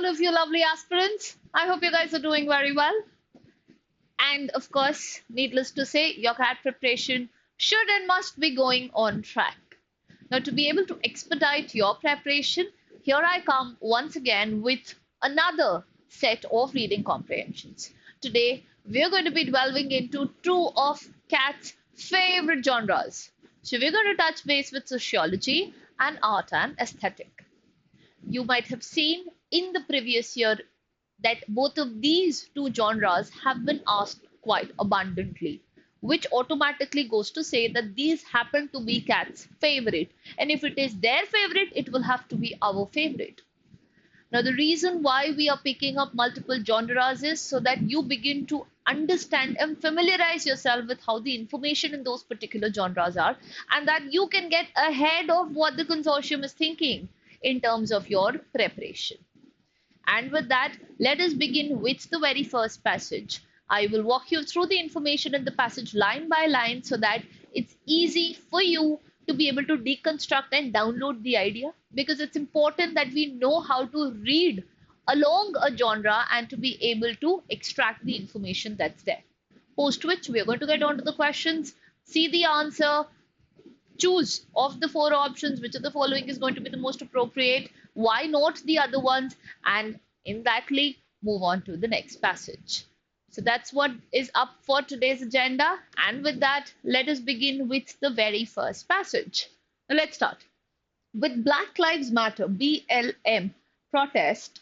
all of you lovely aspirants. I hope you guys are doing very well. And of course, needless to say, your CAT preparation should and must be going on track. Now, to be able to expedite your preparation, here I come once again with another set of reading comprehensions. Today, we're going to be delving into two of CAT's favorite genres. So, we're going to touch base with sociology and art and aesthetic. You might have seen in the previous year that both of these two genres have been asked quite abundantly, which automatically goes to say that these happen to be CAT's favorite. And if it is their favorite, it will have to be our favorite. Now, the reason why we are picking up multiple genres is so that you begin to understand and familiarize yourself with how the information in those particular genres are, and that you can get ahead of what the consortium is thinking in terms of your preparation. And with that, let us begin with the very first passage. I will walk you through the information in the passage line by line so that it's easy for you to be able to deconstruct and download the idea, because it's important that we know how to read along a genre and to be able to extract the information that's there. Post which, we're going to get on to the questions, see the answer, choose of the four options which of the following is going to be the most appropriate, why not the other ones, and in that way move on to the next passage. So that's what is up for today's agenda, and with that, let us begin with the very first passage. Now let's start with Black Lives Matter BLM protest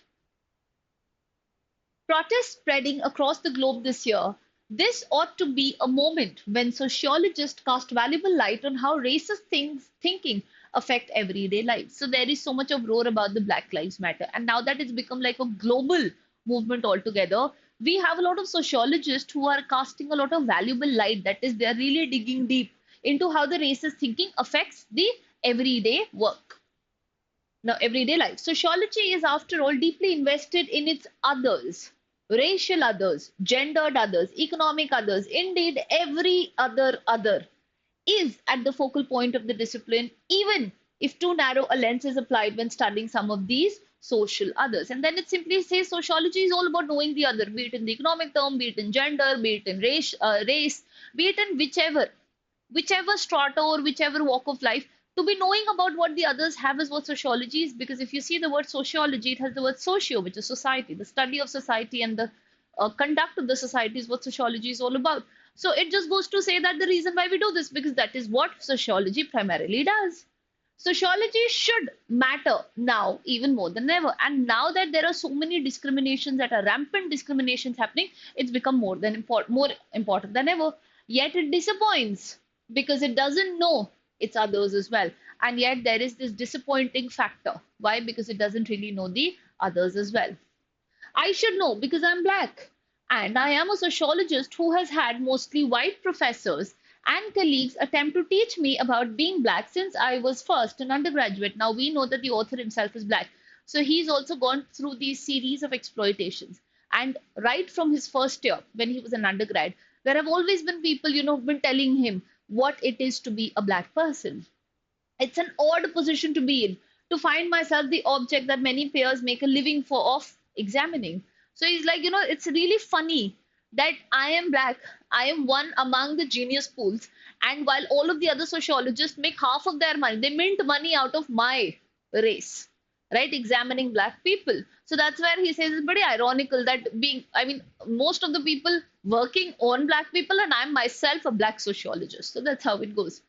spreading across the globe this year. This ought to be a moment when sociologists cast valuable light on how racist thinking affect everyday life. So there is so much of roar about the Black Lives Matter, and now that it's become like a global movement altogether, we have a lot of sociologists who are casting a lot of valuable light. That is, they're really digging deep into how the racist thinking affects the everyday work. Now, everyday life. Sociology is, after all, deeply invested in its others. Racial others, gendered others, economic others, indeed every other is at the focal point of the discipline, even if too narrow a lens is applied when studying some of these social others. And then it simply says sociology is all about knowing the other, be it in the economic term, be it in gender, be it in race, be it in whichever strata or whichever walk of life. To be knowing about what the others have is what sociology is, because if you see the word sociology, it has the word socio, which is society, the study of society and the conduct of the society is what sociology is all about. So it just goes to say that the reason why we do this, because that is what sociology primarily does. Sociology should matter now even more than ever. And now that there are so many discriminations, that are rampant discriminations happening, it's become more important than ever. Yet it disappoints because it doesn't know it's others as well. And yet there is this disappointing factor. Why? Because it doesn't really know the others as well. I should know because I'm black. And I am a sociologist who has had mostly white professors and colleagues attempt to teach me about being black since I was first an undergraduate. Now we know that the author himself is black. So he's also gone through these series of exploitations. And right from his first year, when he was an undergrad, there have always been people, who've been telling him what it is to be a black person. It's an odd position to be in, to find myself the object that many peers make a living of examining. So he's like, it's really funny that I am black, I am one among the genius pools, and while all of the other sociologists make half of their money, they mint money out of my race, right? Examining black people. So that's where he says it's pretty ironical that most of the people working on black people, and I'm myself a black sociologist. So that's how it goes.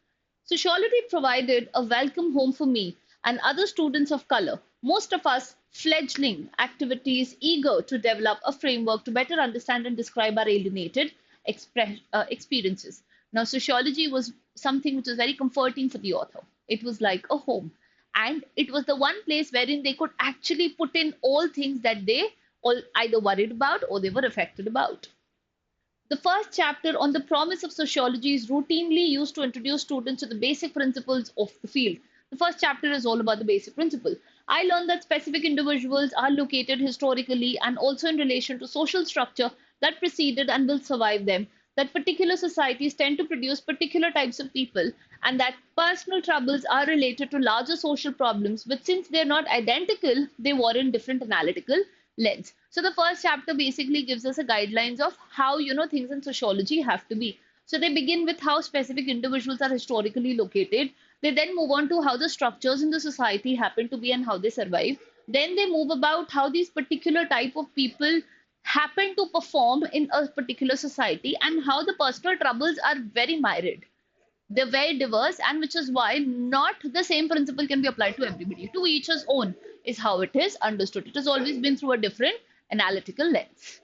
Sociology provided a welcome home for me and other students of color, most of us fledgling activities eager to develop a framework to better understand and describe our alienated experiences. Now, sociology was something which was very comforting for the author. It was like a home. And it was the one place wherein they could actually put in all things that they all either worried about or they were affected about. The first chapter on the promise of sociology is routinely used to introduce students to the basic principles of the field. The first chapter is all about the basic principle. I learned that specific individuals are located historically and also in relation to social structure that preceded and will survive them, that particular societies tend to produce particular types of people, and that personal troubles are related to larger social problems, but since they're not identical, they warrant different analytical lens. So the first chapter basically gives us a guidelines of how, things in sociology have to be. So they begin with how specific individuals are historically located. They then move on to how the structures in the society happen to be and how they survive. Then they move about how these particular type of people happen to perform in a particular society and how the personal troubles are very myriad. They're very diverse, and which is why not the same principle can be applied to everybody. To each his own is how it is understood. It has always been through a different analytical lens.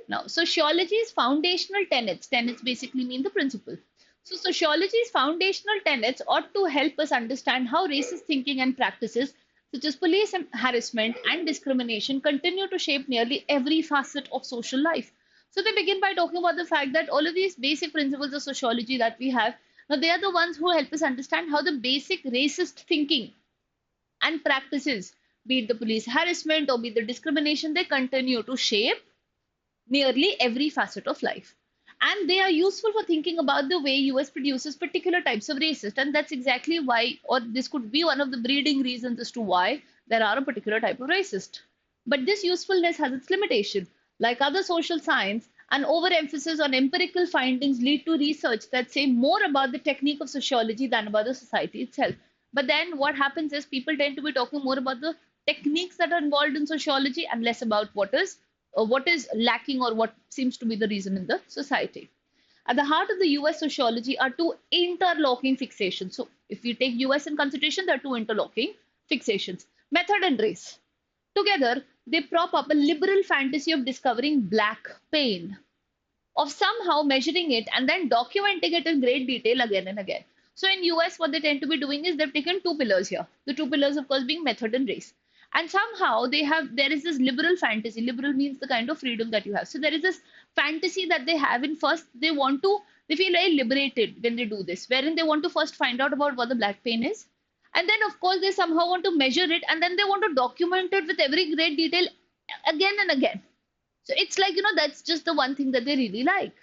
Now, sociology's foundational tenets, tenets basically mean the principle. So, sociology's foundational tenets ought to help us understand how racist thinking and practices such as police harassment and discrimination continue to shape nearly every facet of social life. So, they begin by talking about the fact that all of these basic principles of sociology that we have, now they are the ones who help us understand how the basic racist thinking and practices, be it the police harassment or be it the discrimination, they continue to shape nearly every facet of life. And they are useful for thinking about the way US produces particular types of racist. And that's exactly why, or this could be one of the breeding reasons as to why there are a particular type of racist. But this usefulness has its limitation. Like other social science, an overemphasis on empirical findings lead to research that say more about the technique of sociology than about the society itself. But then what happens is people tend to be talking more about the techniques that are involved in sociology and less about what is lacking or what seems to be the reason in the society. At the heart of the US sociology are two interlocking fixations. So if we take US in consideration, there are two interlocking fixations, method and race. Together, they prop up a liberal fantasy of discovering black pain, of somehow measuring it and then documenting it in great detail again and again. So in US, what they tend to be doing is they've taken two pillars here. The two pillars, of course, being method and race. And somehow there is this liberal fantasy. Liberal means the kind of freedom that you have. So there is this fantasy that they have in first, they feel very liberated when they do this, wherein they want to first find out about what the black pain is. And then, of course, they somehow want to measure it and then they want to document it with every great detail again and again. So it's like, that's just the one thing that they really like.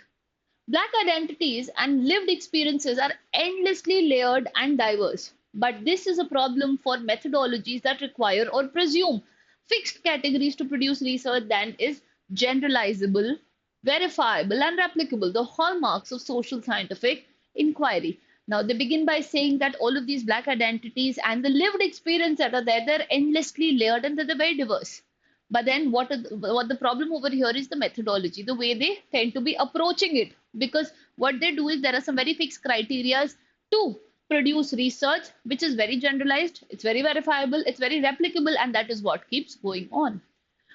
Black identities and lived experiences are endlessly layered and diverse. But this is a problem for methodologies that require or presume fixed categories to produce research that is generalizable, verifiable, and replicable, the hallmarks of social scientific inquiry. Now, they begin by saying that all of these Black identities and the lived experience that are there, they're endlessly layered and they're very diverse. But then what the problem over here is the methodology, the way they tend to be approaching it. Because what they do is there are some very fixed criteria to produce research, which is very generalized, it's very verifiable, it's very replicable, and that is what keeps going on.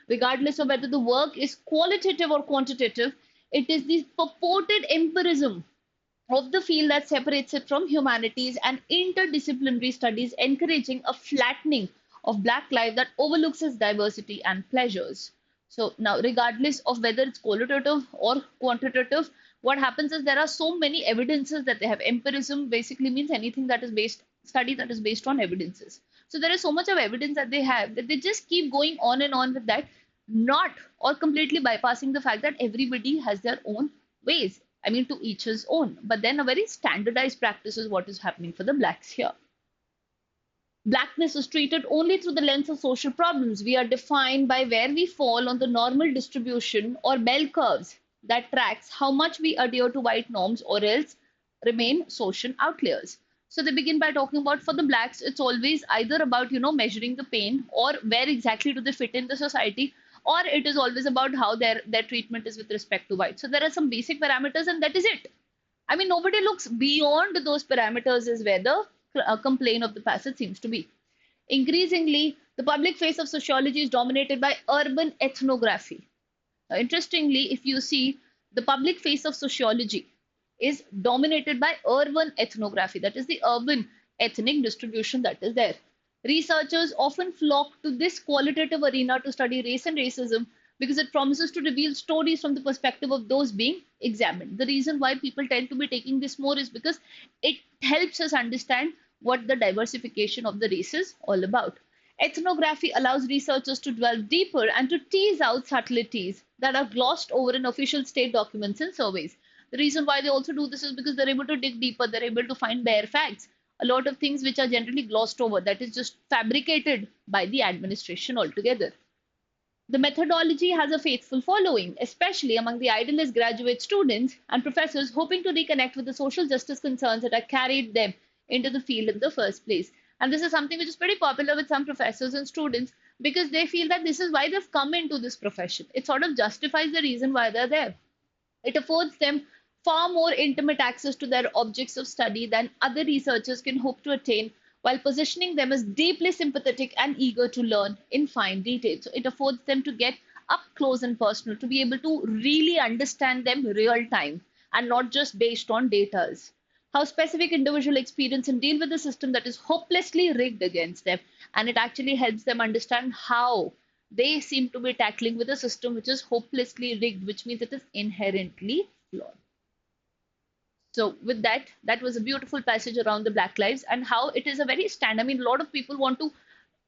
Regardless of whether the work is qualitative or quantitative, it is the purported empirism of the field that separates it from humanities and interdisciplinary studies, encouraging a flattening of Black life that overlooks its diversity and pleasures. So now, regardless of whether it's qualitative or quantitative, what happens is there are so many evidences that they have. Empirism basically means anything that is study that is based on evidences. So there is so much of evidence that they have that they just keep going on and on with that, not or completely bypassing the fact that everybody has their own ways. I mean, to each his own. But then a very standardized practice is what is happening for the Blacks here. Blackness is treated only through the lens of social problems. We are defined by where we fall on the normal distribution or bell curves that tracks how much we adhere to white norms or else remain social outliers. So they begin by talking about for the Blacks, it's always either about, measuring the pain or where exactly do they fit in the society, or it is always about how their treatment is with respect to white. So there are some basic parameters and that is it. I mean, nobody looks beyond those parameters is where the complaint of the passage seems to be. Increasingly, the public face of sociology is dominated by urban ethnography. Now, interestingly, if you see, the public face of sociology is dominated by urban ethnography, that is the urban ethnic distribution that is there. Researchers often flock to this qualitative arena to study race and racism because it promises to reveal stories from the perspective of those being examined. The reason why people tend to be taking this more is because it helps us understand what the diversification of the race is all about. Ethnography allows researchers to delve deeper and to tease out subtleties that are glossed over in official state documents and surveys. The reason why they also do this is because they're able to dig deeper, they're able to find bare facts, a lot of things which are generally glossed over, that is just fabricated by the administration altogether. The methodology has a faithful following, especially among the idealist graduate students and professors hoping to reconnect with the social justice concerns that have carried them into the field in the first place. And this is something which is pretty popular with some professors and students because they feel that this is why they've come into this profession. It sort of justifies the reason why they're there. It affords them far more intimate access to their objects of study than other researchers can hope to attain, while positioning them as deeply sympathetic and eager to learn in fine detail. So it affords them to get up close and personal, to be able to really understand them real time and not just based on data. How specific individual experience and deal with a system that is hopelessly rigged against them. And it actually helps them understand how they seem to be tackling with a system which is hopelessly rigged, which means it is inherently flawed. So with that, that was a beautiful passage around the Black lives and how it is a very stand. I mean, a lot of people want to,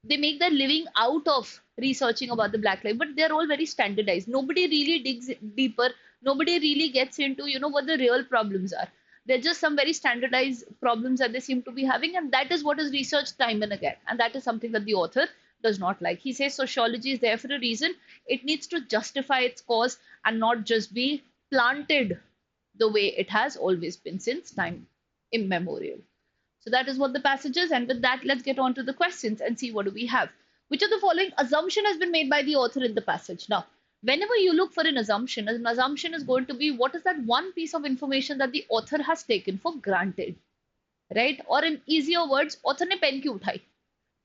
they make their living out of researching about the Black lives, but they're all very standardized. Nobody really digs deeper. Nobody really gets into, what the real problems are. They're just some very standardized problems that they seem to be having, and that is what is researched time and again. And that is something that the author does not like. He says sociology is there for a reason. It needs to justify its cause and not just be planted the way it has always been since time immemorial. So that is what the passage is. And with that, let's get on to the questions and see what do we have. Which of the following assumption has been made by the author in the passage? Now, whenever you look for an assumption is going to be what is that one piece of information that the author has taken for granted, right? Or in easier words, author ने pen क्यों उठाई?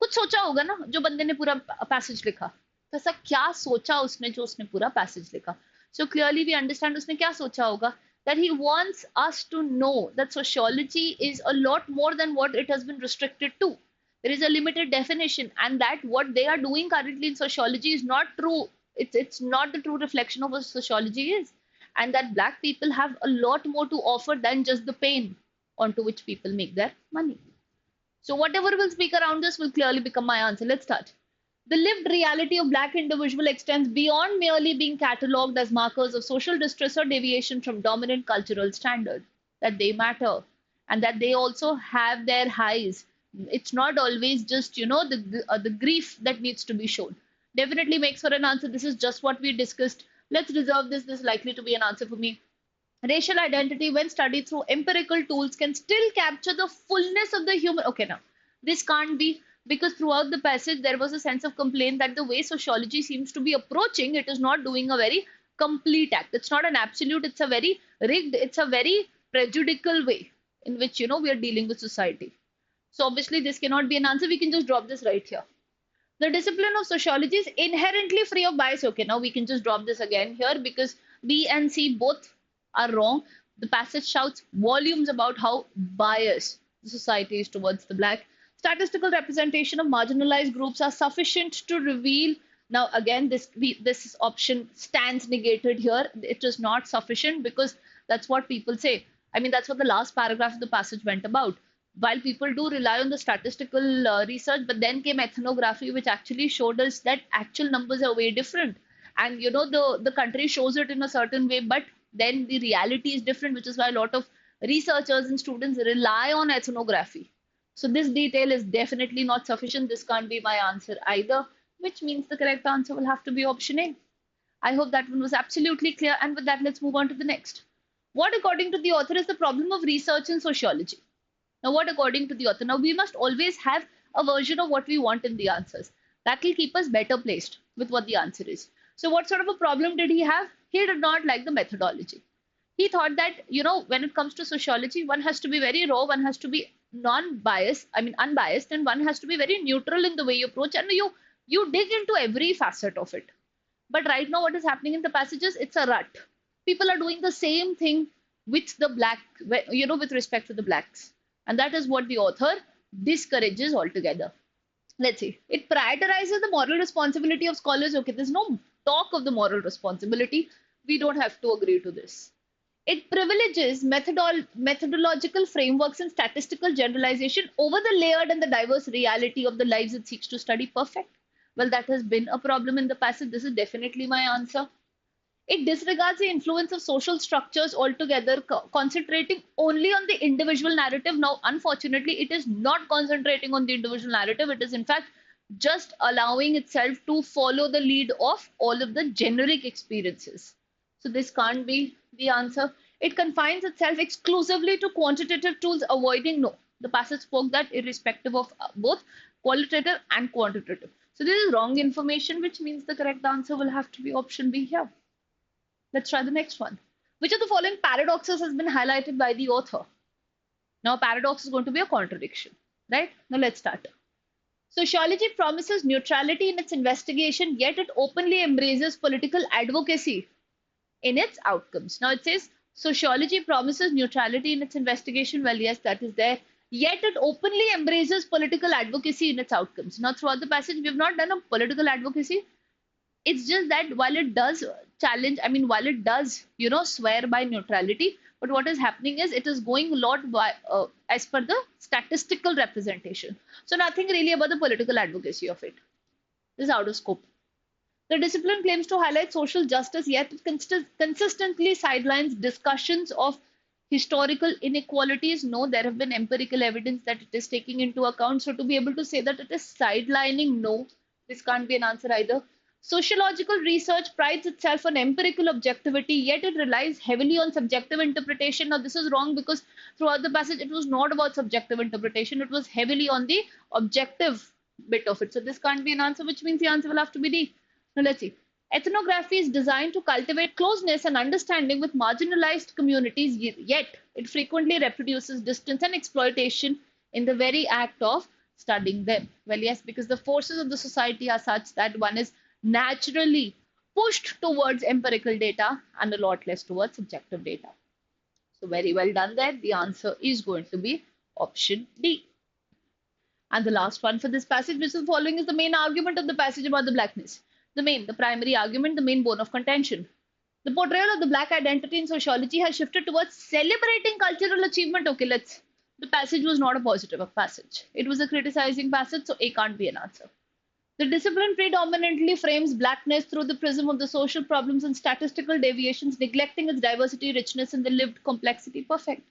कुछ सोचा होगा ना जो बंदे ने पूरा पैसेज लिखा, तो ऐसा क्या सोचा उसने जो उसने पूरा पैसेज लिखा. So clearly we understand उसने क्या सोचा होगा, that he wants us to know that sociology is a lot more than what it has been restricted to. There is a limited definition, and that what they are doing currently in sociology is not true. It's not the true reflection of what sociology is, and that Black people have a lot more to offer than just the pain onto which people make their money. So whatever will speak around this will clearly become my answer. Let's start. The lived reality of Black individual extends beyond merely being catalogued as markers of social distress or deviation from dominant cultural standard. That they matter and that they also have their highs. It's not always just, the grief that needs to be shown. Definitely makes for an answer. This is just what we discussed. Let's reserve this. This is likely to be an answer for me. Racial identity, when studied through empirical tools, can still capture the fullness of the human. Okay, now, this can't be, because throughout the passage, there was a sense of complaint that the way sociology seems to be approaching, it is not doing a very complete act. It's not an absolute, it's a very rigged, it's a very prejudicial way in which, we are dealing with society. So obviously, this cannot be an answer. We can just drop this right here. The discipline of sociology is inherently free of bias. Okay, now we can just drop this again here because B and C both are wrong. The passage shouts volumes about how biased the society is towards the Black. Statistical representation of marginalized groups are sufficient to reveal. Now, again, this option stands negated here. It is not sufficient because that's what people say. I mean, that's what the last paragraph of the passage went about. While people do rely on the statistical research, but then came ethnography, which actually showed us that actual numbers are way different. And, the country shows it in a certain way, but then the reality is different, which is why a lot of researchers and students rely on ethnography. So this detail is definitely not sufficient. This can't be my answer either, which means the correct answer will have to be option A. I hope that one was absolutely clear. And with that, let's move on to the next. What, according to the author, is the problem of research in sociology? Now, what according to the author? Now, we must always have a version of what we want in the answers. That will keep us better placed with what the answer is. So what sort of a problem did he have? He did not like the methodology. He thought that, when it comes to sociology, one has to be very raw, one has to be unbiased, and one has to be very neutral in the way you approach, and you dig into every facet of it. But right now, what is happening in the passages, it's a rut. People are doing the same thing with the Black, with respect to the Blacks. And that is what the author discourages altogether. Let's see. It prioritizes the moral responsibility of scholars. Okay, there's no talk of the moral responsibility. We don't have to agree to this. It privileges methodological frameworks and statistical generalization over the layered and the diverse reality of the lives it seeks to study. Perfect. Well, that has been a problem in the passage. This is definitely my answer. It disregards the influence of social structures altogether, concentrating only on the individual narrative. Now, unfortunately, it is not concentrating on the individual narrative. It is, in fact, just allowing itself to follow the lead of all of the generic experiences. So this can't be the answer. It confines itself exclusively to quantitative tools, avoiding no. The passage spoke that irrespective of both qualitative and quantitative. So this is wrong information, which means the correct answer will have to be option B here. Let's try the next one. Which of the following paradoxes has been highlighted by the author? Now, paradox is going to be a contradiction, right? Now, let's start. Sociology promises neutrality in its investigation, yet it openly embraces political advocacy in its outcomes. Now, it says sociology promises neutrality in its investigation. Well, yes, that is there. Yet it openly embraces political advocacy in its outcomes. Now, throughout the passage, we have not done a political advocacy. It's just that while it does challenge, I mean, while it does, swear by neutrality, but what is happening is it is going a lot by, as per the statistical representation. So nothing really about the political advocacy of it. This is out of scope. The discipline claims to highlight social justice, yet it consistently sidelines discussions of historical inequalities. No, there have been empirical evidence that it is taking into account. So to be able to say that it is sidelining, no, this can't be an answer either. Sociological research prides itself on empirical objectivity, yet it relies heavily on subjective interpretation. Now, this is wrong because throughout the passage, it was not about subjective interpretation. It was heavily on the objective bit of it. So this can't be an answer, which means the answer will have to be D. Now, let's see. Ethnography is designed to cultivate closeness and understanding with marginalized communities, yet it frequently reproduces distance and exploitation in the very act of studying them. Well, yes, because the forces of the society are such that one is naturally pushed towards empirical data and a lot less towards subjective data. So very well done there. The answer is going to be option D. And the last one for this passage, which is following, is the main argument of the passage about the blackness. The primary argument, the main bone of contention. The portrayal of the black identity in sociology has shifted towards celebrating cultural achievement. Okay, the passage was not a positive passage. It was a criticizing passage, so A can't be an answer. The discipline predominantly frames blackness through the prism of the social problems and statistical deviations, neglecting its diversity, richness, and the lived complexity. Perfect.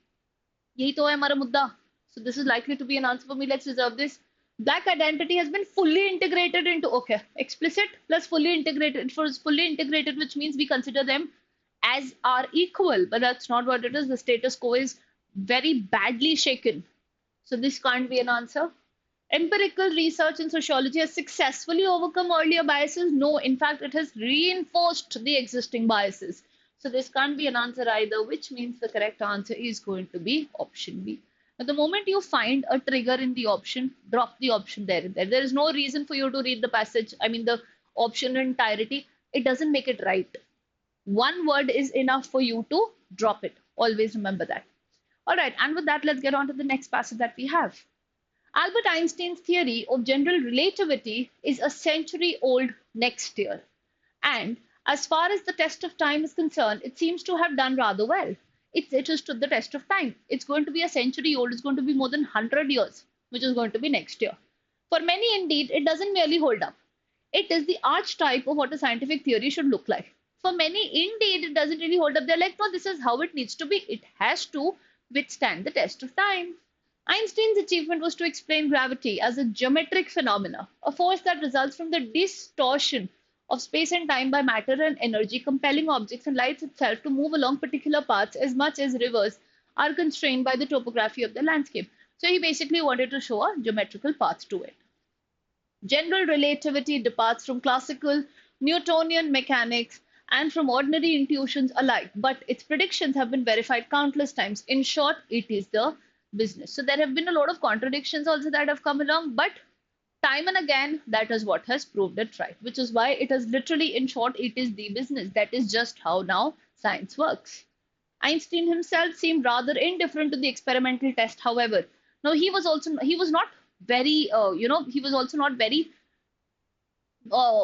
Yahi to hai hamara mudda. So this is likely to be an answer for me. Let's reserve this. Black identity has been fully integrated into, okay, explicit plus fully integrated. It was fully integrated, which means we consider them as are equal, but that's not what it is. The status quo is very badly shaken. So this can't be an answer. Empirical research in sociology has successfully overcome earlier biases. No, in fact, it has reinforced the existing biases. So this can't be an answer either, which means the correct answer is going to be option B. Now, the moment you find a trigger in the option, drop the option there and there. There is no reason for you to read the passage, I mean the option in entirety. It doesn't make it right. One word is enough for you to drop it. Always remember that. All right, and with that, let's get on to the next passage that we have. Albert Einstein's theory of general relativity is a century old next year. And as far as the test of time is concerned, it seems to have done rather well. It has stood the test of time. It's going to be a century old. It's going to be more than 100 years, which is going to be next year. For many, indeed, it doesn't merely hold up. It is the archetype of what a scientific theory should look like. For many, indeed, it doesn't really hold up. They're like, no, this is how it needs to be. It has to withstand the test of time. Einstein's achievement was to explain gravity as a geometric phenomena, a force that results from the distortion of space and time by matter and energy, compelling objects and light itself to move along particular paths as much as rivers are constrained by the topography of the landscape. So he basically wanted to show a geometrical path to it. General relativity departs from classical Newtonian mechanics and from ordinary intuitions alike, but its predictions have been verified countless times. In short, it is the business. So there have been a lot of contradictions also that have come along, but time and again, that is what has proved it right, which is why it is literally, in short, it is the business. That is just how now science works. Einstein himself seemed rather indifferent to the experimental test, however. Now, he was not very,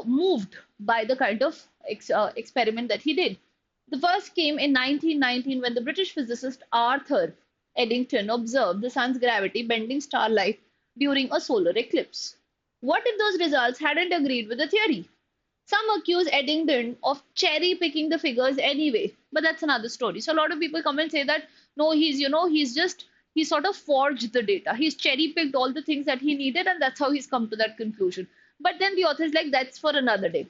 moved by the kind of experiment that he did. The first came in 1919 when the British physicist Arthur Eddington observed the sun's gravity bending starlight during a solar eclipse. What if those results hadn't agreed with the theory? Some accuse Eddington of cherry picking the figures anyway, but that's another story. So a lot of people come and say that no, he's He sort of forged the data. He's cherry picked all the things that he needed, and that's how he's come to that conclusion. But then the author is like, that's for another day.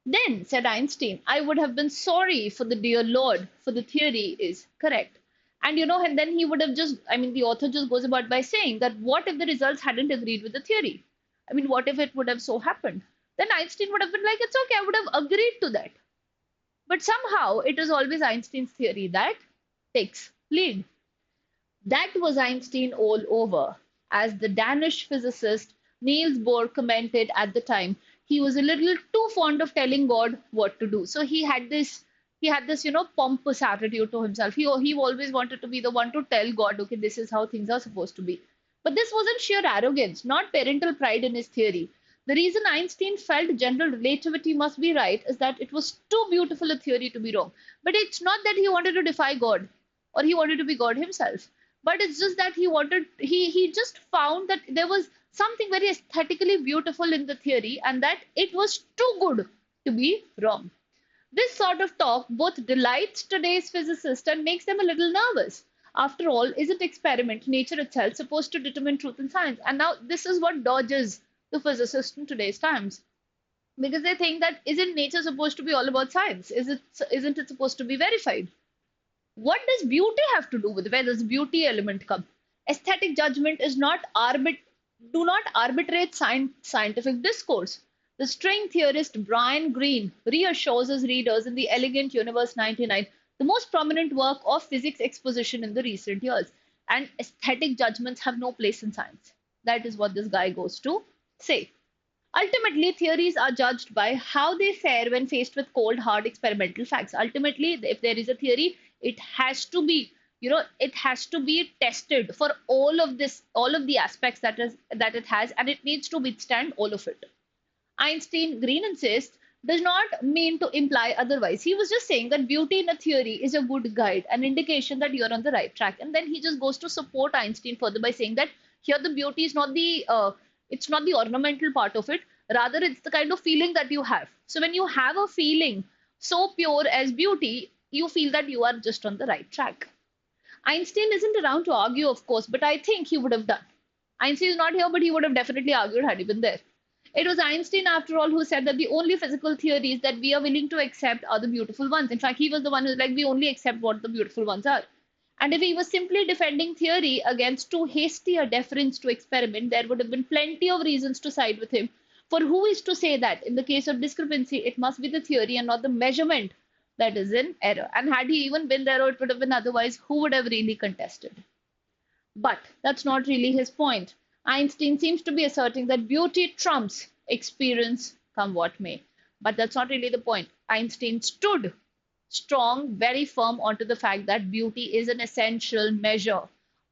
Then, said Einstein, I would have been sorry for the dear Lord, for the theory is correct. And and then he would have just, the author just goes about by saying that what if the results hadn't agreed with the theory? What if it would have so happened? Then Einstein would have been like, it's okay, I would have agreed to that. But somehow it is always Einstein's theory that takes lead. That was Einstein all over. As the Danish physicist Niels Bohr commented at the time, he was a little too fond of telling God what to do. So he had this pompous attitude to himself. He always wanted to be the one to tell God, okay, this is how things are supposed to be. But this wasn't sheer arrogance, not parental pride in his theory. The reason Einstein felt general relativity must be right is that it was too beautiful a theory to be wrong. But it's not that he wanted to defy God or he wanted to be God himself. But it's just that he just found that there was something very aesthetically beautiful in the theory and that it was too good to be wrong. This sort of talk both delights today's physicists and makes them a little nervous. After all, isn't experiment, nature itself, supposed to determine truth in science? And now this is what dodges the physicists in today's times. Because they think that isn't nature supposed to be all about science? Isn't it supposed to be verified? What does beauty have to do with it? Where does beauty element come? Aesthetic judgment is not do not arbitrate scientific discourse. The string theorist Brian Greene reassures his readers in The Elegant Universe 99, the most prominent work of physics exposition in the recent years. And aesthetic judgments have no place in science. That is what this guy goes to say. Ultimately, theories are judged by how they fare when faced with cold, hard experimental facts. Ultimately, if there is a theory, it has to be, it has to be tested for all of the aspects that it has, and it needs to withstand all of it. Einstein, Green insists, does not mean to imply otherwise. He was just saying that beauty in a theory is a good guide, an indication that you're on the right track. And then he just goes to support Einstein further by saying that here the beauty is not it's not the ornamental part of it. Rather, it's the kind of feeling that you have. So when you have a feeling so pure as beauty, you feel that you are just on the right track. Einstein isn't around to argue, of course, but I think he would have done. Einstein is not here, but he would have definitely argued had he been there. It was Einstein, after all, who said that the only physical theories that we are willing to accept are the beautiful ones. In fact, he was the one who's like, we only accept what the beautiful ones are. And if he was simply defending theory against too hasty a deference to experiment, there would have been plenty of reasons to side with him. For who is to say that in the case of discrepancy, it must be the theory and not the measurement that is in error? And had he even been there, or it would have been otherwise, who would have really contested? But that's not really his point. Einstein seems to be asserting that beauty trumps experience, come what may. But that's not really the point. Einstein stood strong, very firm onto the fact that beauty is an essential measure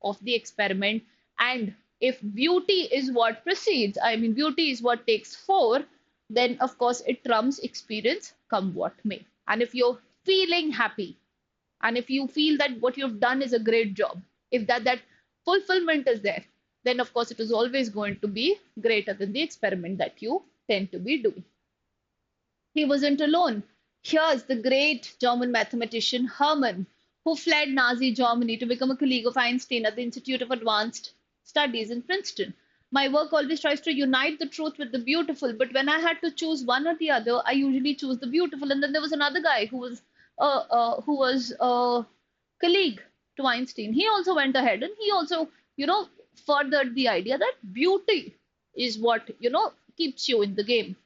of the experiment. And if beauty is what precedes, beauty is what takes four, then of course it trumps experience, come what may. And if you're feeling happy, and if you feel that what you've done is a great job, if that fulfillment is there, then of course it is always going to be greater than the experiment that you tend to be doing. He wasn't alone. Here's the great German mathematician Hermann, who fled Nazi Germany to become a colleague of Einstein at the Institute of Advanced Studies in Princeton. My work always tries to unite the truth with the beautiful, but when I had to choose one or the other, I usually choose the beautiful. And then there was another guy who was a colleague to Einstein. He also went ahead and he also, furthered the idea that beauty is what, keeps you in the game.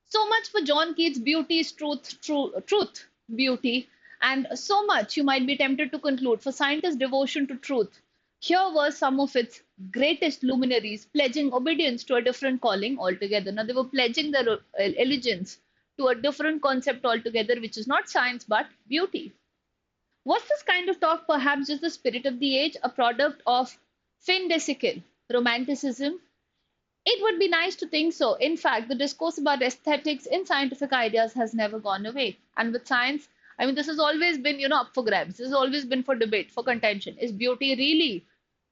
So much for John Keats' beauty is truth, beauty, and so much you might be tempted to conclude for scientists' devotion to truth. Here were some of its greatest luminaries pledging obedience to a different calling altogether. Now, they were pledging their allegiance to a different concept altogether, which is not science but beauty. Was this kind of talk perhaps just the spirit of the age, a product of fin de siècle, romanticism? It would be nice to think so. In fact, the discourse about aesthetics in scientific ideas has never gone away. And with science, this has always been, up for grabs. This has always been for debate, for contention. Is beauty really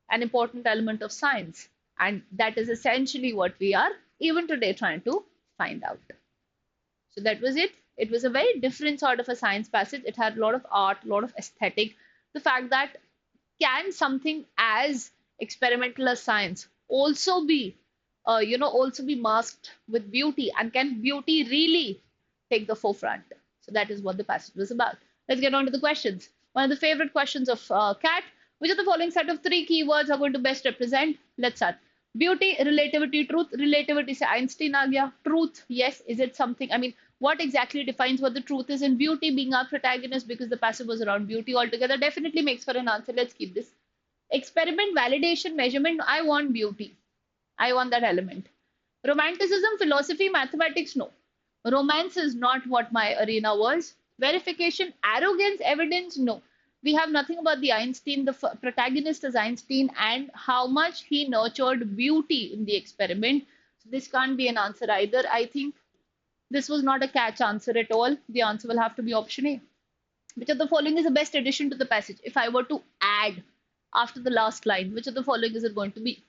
an important element of science? And that is essentially what we are even today trying to find out. So that was it. It was a very different sort of a science passage. It had a lot of art, a lot of aesthetic. The fact that can something as experimental as science also be, also be masked with beauty? And can beauty really take the forefront? So that is what the passage was about. Let's get on to the questions. One of the favorite questions of Cat. Which of the following set of three keywords are going to best represent? Let's start. Beauty, relativity, truth. Relativity से Einstein आ गया. Truth, yes. Is it something? I mean, what exactly defines what the truth is? And beauty being our protagonist, because the passage was around beauty altogether, definitely makes for an answer. Let's keep this. Experiment, validation, measurement. I want beauty. I want that element. Romanticism, philosophy, mathematics. No. Romance is not what my arena was. Verification, arrogance, evidence. No. We have nothing about the Einstein. The protagonist is Einstein and how much he nurtured beauty in the experiment. So this can't be an answer either. I think this was not a catch answer at all. The answer will have to be option A. Which of the following is the best addition to the passage? If I were to add after the last line, which of the following is it going to be?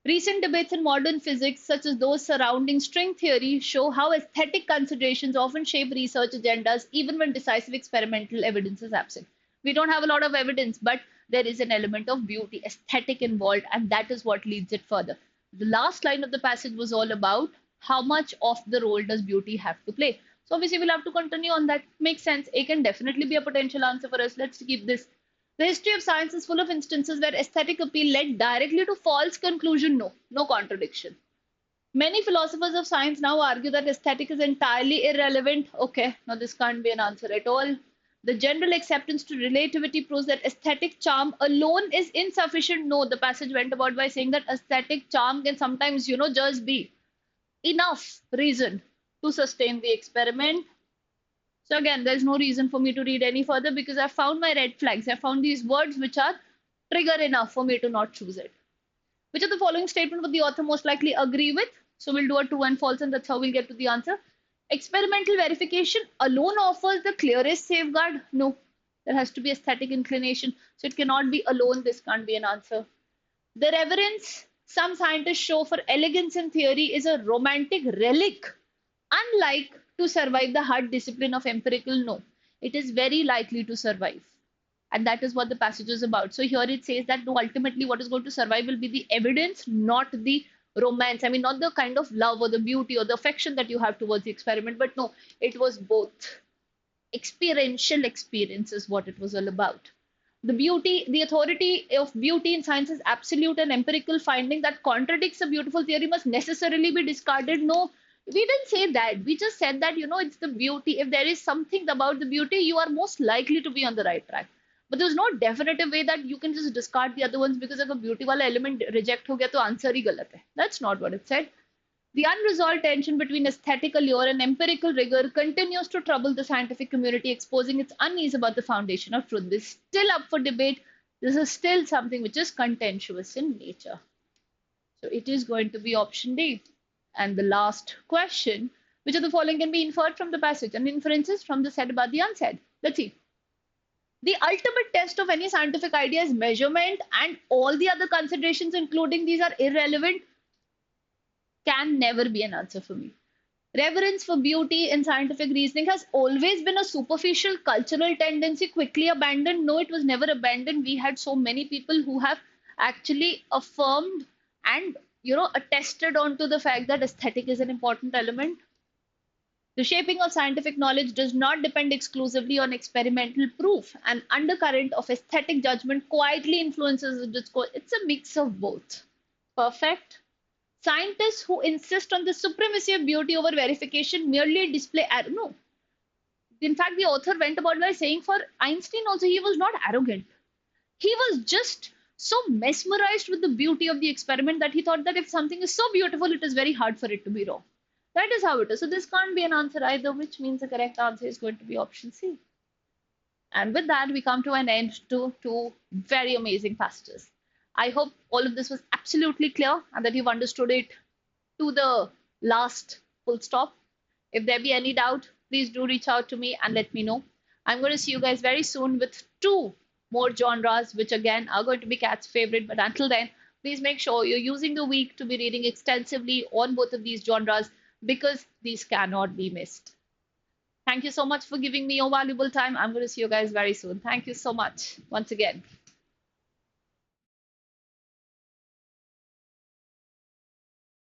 Recent debates in modern physics, such as those surrounding string theory, show how aesthetic considerations often shape research agendas even when decisive experimental evidence is absent. We don't have a lot of evidence, but there is an element of beauty, aesthetic involved, and that is what leads it further. The last line of the passage was all about how much of the role does beauty have to play. So obviously we'll have to continue on that. Makes sense. A can definitely be a potential answer for us. Let's keep this. The history of science is full of instances where aesthetic appeal led directly to false conclusion. No, no contradiction. Many philosophers of science now argue that aesthetic is entirely irrelevant. Okay, now this can't be an answer at all. The general acceptance to relativity proves that aesthetic charm alone is insufficient. No, the passage went about by saying that aesthetic charm can sometimes, just be enough reason to sustain the experiment. So again, there's no reason for me to read any further because I found my red flags. I found these words which are trigger enough for me to not choose it. Which of the following statement would the author most likely agree with? So we'll do a true and false, and that's how we'll get to the answer. Experimental verification alone offers the clearest safeguard. No, there has to be aesthetic inclination. So it cannot be alone. This can't be an answer. The reverence some scientists show for elegance in theory is a romantic relic, unlike to survive the hard discipline of empirical. No, it is very likely to survive. And that is what the passage is about. So here it says that ultimately what is going to survive will be the evidence, not the romance. I mean, not the kind of love or the beauty or the affection that you have towards the experiment, but no, it was both. Experiential experience is what it was all about. The authority of beauty in science is absolute, and empirical finding that contradicts a beautiful theory must necessarily be discarded. No, we didn't say that. We just said that, it's the beauty. If there is something about the beauty, you are most likely to be on the right track. But there's no definitive way that you can just discard the other ones because if a beauty wala element reject ho gaya to answer hi galat hai. That's not what it said. The unresolved tension between aesthetic allure and empirical rigor continues to trouble the scientific community, exposing its unease about the foundation of truth. This is still up for debate. This is still something which is contentious in nature. So it is going to be option D. And the last question, which of the following can be inferred from the passage and inferences from the said about the unsaid? Let's see. The ultimate test of any scientific idea is measurement, and all the other considerations, including these, are irrelevant. Can never be an answer for me. Reverence for beauty in scientific reasoning has always been a superficial cultural tendency quickly abandoned. No, it was never abandoned. We had so many people who have actually affirmed and attested onto the fact that aesthetic is an important element. The shaping of scientific knowledge does not depend exclusively on experimental proof. An undercurrent of aesthetic judgment quietly influences the discourse. It's a mix of both. Perfect. Scientists who insist on the supremacy of beauty over verification merely display no. In fact, the author went about by saying for Einstein also, he was not arrogant. He was just so mesmerized with the beauty of the experiment that he thought that if something is so beautiful, it is very hard for it to be wrong. That is how it is. So this can't be an answer either, which means the correct answer is going to be option C. And with that, we come to an end to two very amazing passages. I hope all of this was absolutely clear and that you've understood it to the last full stop. If there be any doubt, please do reach out to me and let me know. I'm going to see you guys very soon with two more genres, which again are going to be Kat's favorite. But until then, please make sure you're using the week to be reading extensively on both of these genres because these cannot be missed. Thank you so much for giving me your valuable time. I'm going to see you guys very soon. Thank you so much once again.